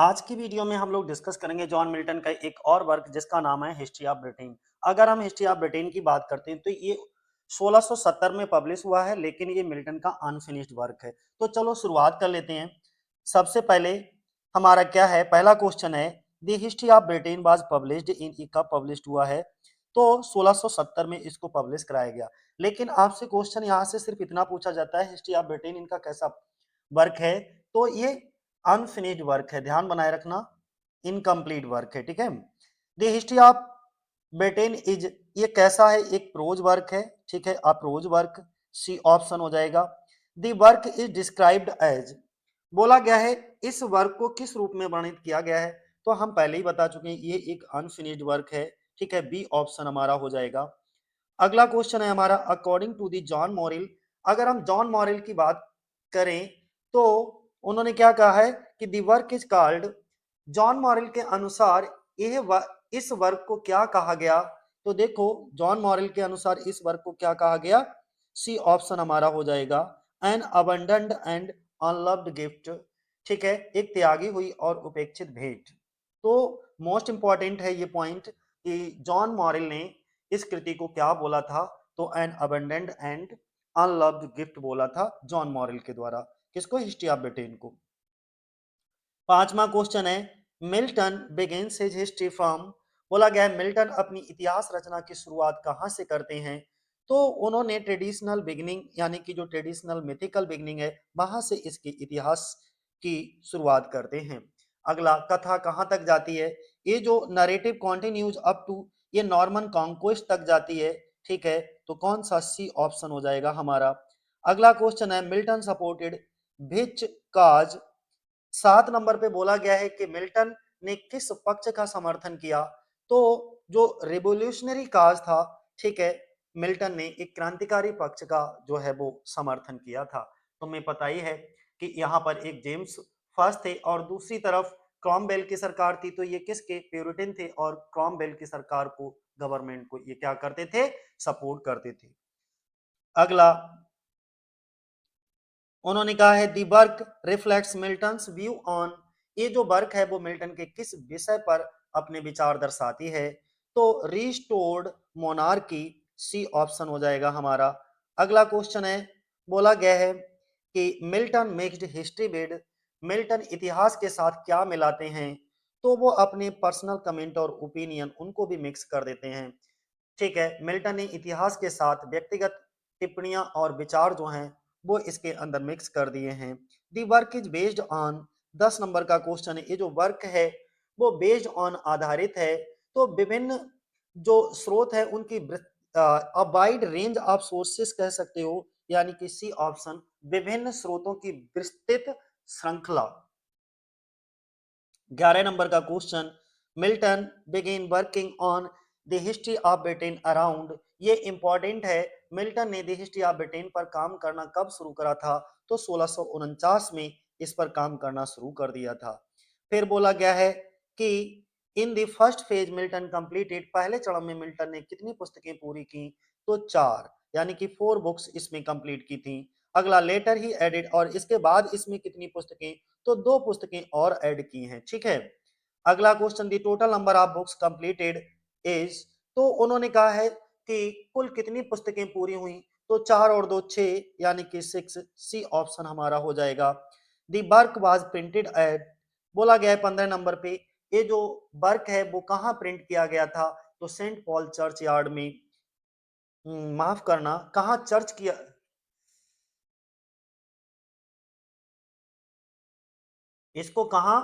आज की वीडियो में हम लोग डिस्कस करेंगे जॉन मिल्टन का एक और वर्क जिसका नाम है हिस्ट्री ऑफ ब्रिटेन। अगर हम हिस्ट्री ऑफ ब्रिटेन की बात करते हैं तो ये 1670 में पब्लिश हुआ है, लेकिन ये मिल्टन का अनफिनिश्ड वर्क है। तो चलो शुरुआत कर लेते हैं। सबसे पहले हमारा क्या है, पहला क्वेश्चन है the history of Britain was published in, कब पब्लिश हुआ है? तो 1670 में इसको पब्लिश कराया गया। लेकिन आपसे क्वेश्चन यहाँ से सिर्फ इतना पूछा जाता है हिस्ट्री ऑफ ब्रिटेन इनका कैसा वर्क है, तो ये अनफिनिश्ड वर्क है, ध्यान बनाए रखना, इनकम्प्लीट वर्क है। ठीक है, the history of Britain is, ये कैसा है, एक प्रोज वर्क है। ठीक है, अप्रोज वर्क, सी ऑप्शन हो जाएगा। The work is described as, बोला गया है इस वर्क को किस रूप में वर्णित किया गया है, तो हम पहले ही बता चुके हैं ये एक अनफिनिश्ड वर्क है। ठीक है, बी ऑप्शन हमारा हो जाएगा। अगला क्वेश्चन है हमारा अकॉर्डिंग टू दी जॉन मॉरिल। अगर हम जॉन मॉरिल की बात करें तो उन्होंने क्या कहा है कि the work is called, John Morrill के अनुसार इस वर्क को क्या कहा गया? तो देखो जॉन मॉरिल के अनुसार इस वर्क को क्या कहा गया, सी ऑप्शन हमारा हो जाएगा N abundant and unloved gift. ठीक है, एक त्यागी हुई और उपेक्षित भेंट। तो मोस्ट इंपॉर्टेंट है ये पॉइंट कि जॉन मॉरिल ने इस कृति को क्या बोला था, तो N abundant and unloved gift बोला था जॉन मॉरिल के द्वारा। किसको? हिस्ट्री ऑफ ब्रिटेन को। पांचवा क्वेश्चन है Milton begins his history from, बोला गया है मिल्टन अपनी इतिहास रचना की शुरुआत कहां से करते हैं? तो उन्होंने ट्रेडिशनल बिगिनिंग यानी कि जो ट्रेडिशनल मिथिकल बिगिनिंग है वहां से इसके इतिहास की शुरुआत करते हैं। अगला, कथा कहां तक जाती है? ये जो नरेटिव कॉन्टिन्यूज अप टू, ये नॉर्मन कॉन्क्वेस्ट तक जाती है। ठीक है, तो कौन सा? सी ऑप्शन हो जाएगा हमारा। अगला क्वेश्चन है मिल्टन सपोर्टेड विच काज, 7 नंबर पे बोला गया है कि मिल्टन ने किस पक्ष का समर्थन किया? तो जो रिवोल्यूशनरी काज था, ठीक है, मिल्टन ने एक क्रांतिकारी पक्ष का जो है वो समर्थन किया था। तुम्हें पता ही है कि यहाँ पर एक जेम्स फर्स्ट थे और दूसरी तरफ क्रॉमवेल की सरकार थी, तो ये किसके? प्यूरिटन थे, और क्रॉमवेल की सरकार को, गवर्नमेंट को ये क्या करते थे? सपोर्ट करते थे। अगला उन्होंने कहा है the work reflects Milton's view on, ये जो वर्क है वो मिल्टन के किस विषय पर अपने विचार दर्शाती है? तो रिस्टोर्ड मोनार्की, सी ऑप्शन हो जाएगा हमारा। अगला क्वेश्चन है, बोला गया है कि Milton mixed history with, Milton इतिहास के साथ क्या मिलाते हैं? तो वो अपने पर्सनल कमेंट और ओपिनियन उनको भी मिक्स कर देते हैं। ठीक है, मिल्टन ने इतिहास के साथ व्यक्तिगत टिप्पणियां और विचार जो हैं वो इसके अंदर मिक्स कर दिए हैं। दी work is based on, 10 number का क्वेश्चन है, ये जो वर्क है वो बेस्ड ऑन आधारित है। तो विभिन्न जो स्रोत है उनकी वाइड रेंज ऑफ सोर्सेस कह सकते हो, यानी कि सी ऑप्शन, विभिन्न स्रोतों की विस्तृत श्रृंखला। 11 नंबर का question, Milton begin working on the history of Britain around, ये इंपॉर्टेंट है, मिल्टन ने द हिस्ट्री ऑफ ब्रिटेन पर काम करना कब शुरू करा था? तो 1649 में इस पर काम करना शुरू कर दिया था। फिर बोला गया है कि in the first phase Milton completed, पहले चरण में मिल्टन ने कितनी पुस्तकें पूरी की? तो 4, यानी कि 4 बुक्स इसमें कंप्लीट की थी। अगला, लेटर ही एडेड, और इसके बाद इसमें कितनी पुस्तकें? तो 2 पुस्तकें और ऐड की हैं। ठीक है, अगला question, the total number of books completed is, तो उन्होंने कहा है कि कुल कितनी पुस्तकें पूरी हुई? तो 4 और 2 6, यानी कि 6, सी ऑप्शन हमारा हो जाएगा। The work was printed at, बोला गया है 15 नंबर पे, ये जो वर्क है वो कहाँ प्रिंट किया गया था? तो सेंट पॉल चर्च यार्ड में, माफ करना, कहाँ चर्च किया, इसको कहाँ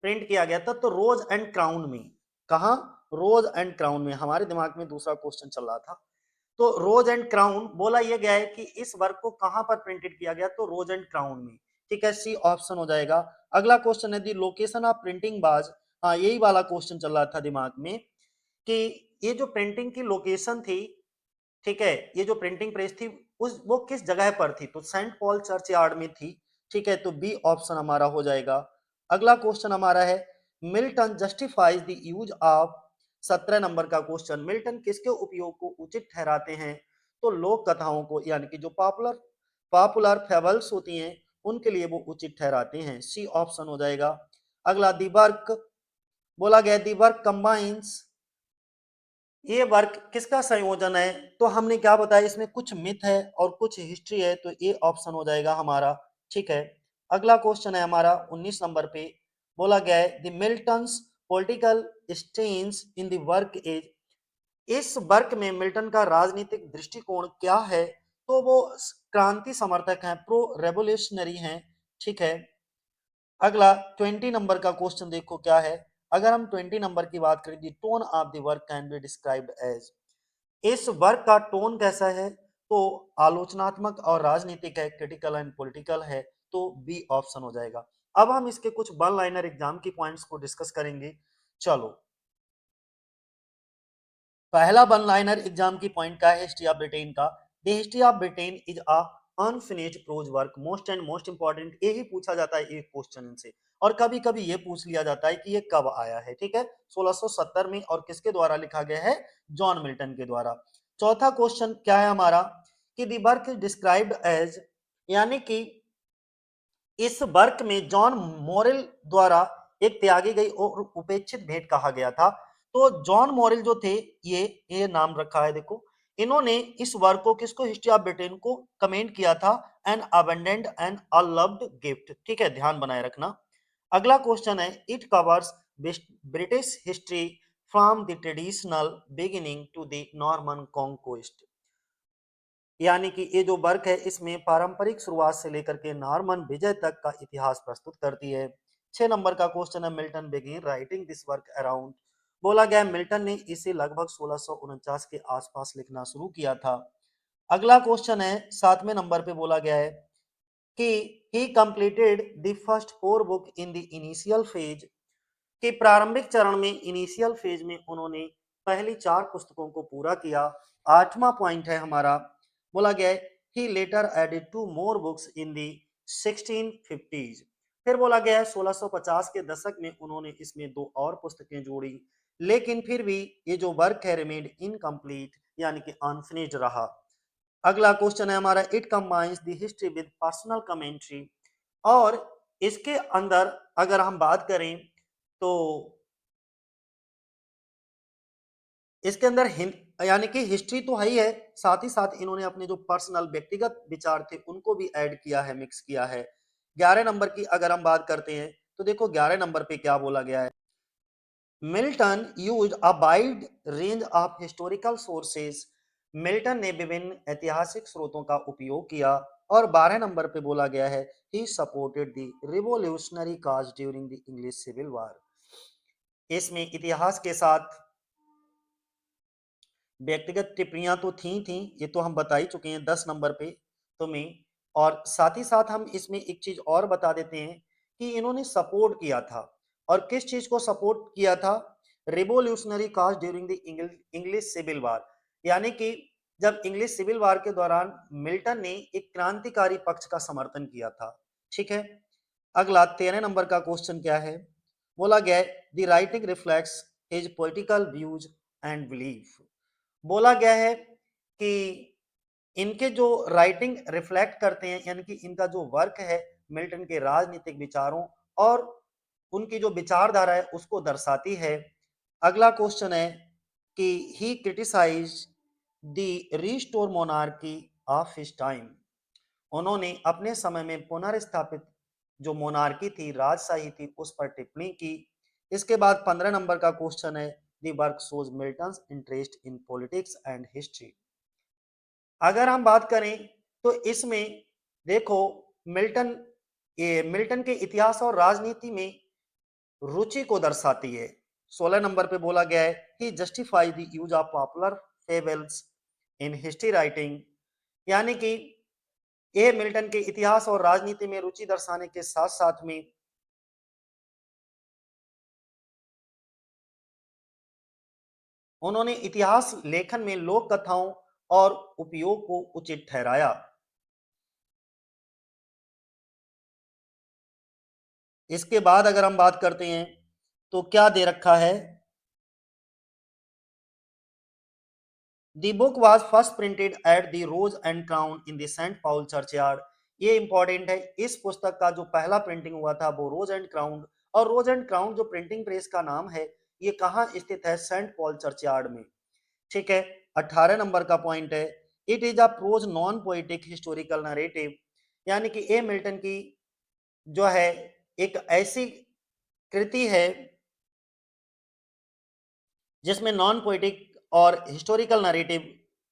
प्रिंट किया गया था? तो रोज एंड क्राउन में। कहा? रोज एंड क्राउन में। हमारे दिमाग में दूसरा क्वेश्चन चल रहा था, तो रोज एंड क्राउन बोला यह गया है कि इस वर्क को कहां पर प्रिंटेड किया गया? तो रोज एंड क्राउन में। ठीक है, सी ऑप्शन हो जाएगा। अगला क्वेश्चन है दी लोकेशन ऑफ प्रिंटिंग बाज, हाँ यही वाला क्वेश्चन चल रहा था दिमाग में कि ये जो प्रिंटिंग की लोकेशन थी, ठीक है, ये जो प्रिंटिंग प्रेस थी उस वो किस जगह पर थी? तो सेंट पॉल चर्च यार्ड में थी। ठीक है, तो बी ऑप्शन हमारा हो जाएगा। अगला क्वेश्चन हमारा है Milton justifies the use of, 17 number का क्वेश्चन, मिल्टन किसके उपयोग को उचित ठहराते हैं? तो लोक कथाओं को, यानी कि जो पॉपुलर पॉपुलर फेबल्स होती हैं उनके लिए वो उचित ठहराते हैं। सी ऑप्शन हो जाएगा। अगला दी वर्क, बोला गया दी वर्क कंबाइंस, ये वर्क किसका संयोजन है? तो हमने क्या बताया, इसमें कुछ मिथ है और कुछ हिस्ट्री है, तो ये ऑप्शन हो जाएगा हमारा। ठीक है, अगला क्वेश्चन है हमारा 19 नंबर पे, बोला गया है the Milton's political stance in the work as, इस वर्क में मिल्टन का राजनीतिक दृष्टिकोण क्या है? तो वो क्रांति समर्थक हैं, प्रो रेवोल्यूशनरी हैं। ठीक है, अगला 20 नंबर का क्वेश्चन देखो क्या है। अगर हम 20 नंबर की बात करें, the tone of the work can be described as, इस वर्क का टोन कैसा है? तो आलोचनात्मक और राजनीतिक है, क्रिटिकल एंड पॉलिटिकल है, तो बी ऑप्शन हो जाएगा। अब हम इसके कुछ वन लाइनर एग्जाम की पॉइंट्स को डिस्कस करेंगे। चलो, पहला वन लाइनर एग्जाम की पॉइंट का है हिस्ट्री ऑफ ब्रिटेन का, the history of Britain is a unfinished prose work, most and most important, यही पूछा जाता है एक क्वेश्चन से, और कभी कभी ये पूछ लिया जाता है कि ये कब आया है। ठीक है, 1670 में, और किसके द्वारा लिखा गया है? जॉन मिल्टन के द्वारा। चौथा क्वेश्चन क्या है हमारा, कि the work is described as, यानी कि इस वर्क में जॉन मॉरेल द्वारा एक त्यागी गई और उपेक्षित भेंट कहा गया था। तो जॉन मॉरेल जो थे, ये नाम रखा है देखो, इन्होंने इस वर्क को, किसको? हिस्ट्री ऑफ ब्रिटेन को कमेंट किया था, an abundant and unloved gift. ठीक है, ध्यान बनाए रखना। अगला क्वेश्चन है, it covers British history from the traditional beginning to the Norman conquest, यानी कि ये जो वर्क है, इसमें पारंपरिक शुरुआत से लेकर के नॉर्मन विजय तक का इतिहास प्रस्तुत करती है। 6 नंबर का क्वेश्चन है, Milton begin writing this work around, बोला गया मिल्टन ने इसे लगभग 1649 के आसपास लिखना शुरू किया था। अगला क्वेश्चन है 7वें नंबर पे, बोला गया है कि ही completed the first 4 book in the initial phase, कि प्रारंभिक चरण में, इनिशियल फेज में उन्होंने पहली 4 पुस्तकों को पूरा किया। 8वां पॉइंट है हमारा, बोला गया है he later added 2 more books in the 1650s, फिर बोला गया है 1650 के दशक में उन्होंने इसमें 2 और पुस्तकें जोड़ी, लेकिन फिर भी ये जो वर्क है रिमेन्ड इनकम्प्लीट, यानी कि अनफिनिश्ड रहा। अगला क्वेश्चन है हमारा, it combines the history with personal commentary, और इसके अंदर अगर हम बात करें तो इसके अंदर यानी कि हिस्ट्री तो है ही है, साथ ही साथ इन्होंने अपने जो पर्सनल व्यक्तिगत विचार थे उनको भी ऐड किया है, मिक्स किया है। 11 नंबर की अगर हम बात करते हैं, तो देखो 11 नंबर पे क्या बोला गया है, Milton use a wide range of historical sources, Milton ने विभिन्न ऐतिहासिक स्रोतों का उपयोग किया। और 12 नंबर पे बोला गया है he supported the revolutionary cause during the English civil war, इसमें इतिहास के साथ व्यक्तिगत टिप्पणियां तो थी, ये तो हम बता ही चुके हैं 10 नंबर पे तुम्हें। और साथ ही साथ हम इसमें एक चीज और बता देते हैं कि इन्होंने सपोर्ट किया था, और किस चीज को सपोर्ट किया था? Revolutionary cause during the English civil war, यानी कि जब इंग्लिश सिविल वार के दौरान मिल्टन ने एक क्रांतिकारी पक्ष का समर्थन किया था। ठीक है, अगला 13 नंबर का क्वेश्चन क्या है, बोला गया है the writing reflects his political views and belief, बोला गया है कि इनके जो राइटिंग रिफ्लेक्ट करते हैं, यानी कि इनका जो वर्क है मिल्टन के राजनीतिक विचारों और उनकी जो विचारधारा है उसको दर्शाती है। अगला क्वेश्चन है कि he criticise the restore monarchy of his time, उन्होंने अपने समय में पुनर्स्थापित जो मोनार्की थी, राजशाही थी, उस पर टिप्पणी की। इसके बाद 15 नंबर का क्वेश्चन है, the work shows Milton's interest in politics and history, अगर हम बात करें तो इसमें देखो मिल्टन, ये मिल्टन के इतिहास और राजनीति में रुचि को दर्शाती है। 16 नंबर पे बोला गया है he justify the use of popular fables in history writing, यानी कि ये मिल्टन के इतिहास और राजनीति में रुचि दर्शाने के साथ साथ में उन्होंने इतिहास लेखन में लोक कथाओं और उपयोग को उचित ठहराया। इसके बाद अगर हम बात करते हैं तो क्या दे रखा है, the book was first printed at the rose and crown in the Saint Paul churchyard, ये इंपॉर्टेंट है, इस पुस्तक का जो पहला प्रिंटिंग हुआ था वो रोज एंड क्राउन और रोज एंड क्राउन जो प्रिंटिंग प्रेस का नाम है, ये कहाँ स्थित है? सेंट पॉल चर्चयार्ड में। ठीक है। 18 नंबर का पॉइंट है, it is a prose non poetic historical narrative, यानी कि ए मिल्टन की जो है एक ऐसी कृति है जिसमें नॉन पोइटिक और हिस्टोरिकल नरेटिव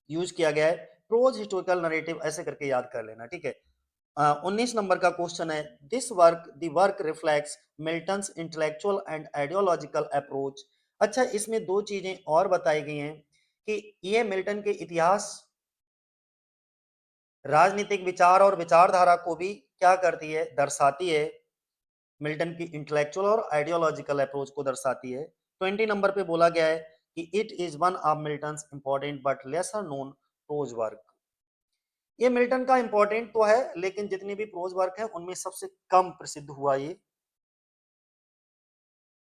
यूज किया गया है। प्रोज हिस्टोरिकल नरेटिव ऐसे करके याद कर लेना, ठीक है। 19 नंबर का क्वेश्चन है, this work the work reflects Milton's intellectual and ideological approach. अच्छा, इसमें दो चीजें और बताई गई हैं कि ये मिल्टन के इतिहास, राजनीतिक विचार और विचारधारा को भी क्या करती है? दर्शाती है। मिल्टन की इंटेलेक्चुअल और आइडियोलॉजिकल अप्रोच को दर्शाती है। 20 नंबर पे बोला गया है कि it is one of Milton's important but lesser known prose work. ये मिल्टन का इंपॉर्टेंट तो है, लेकिन जितने भी प्रोज वर्क है उनमें सबसे कम प्रसिद्ध हुआ ये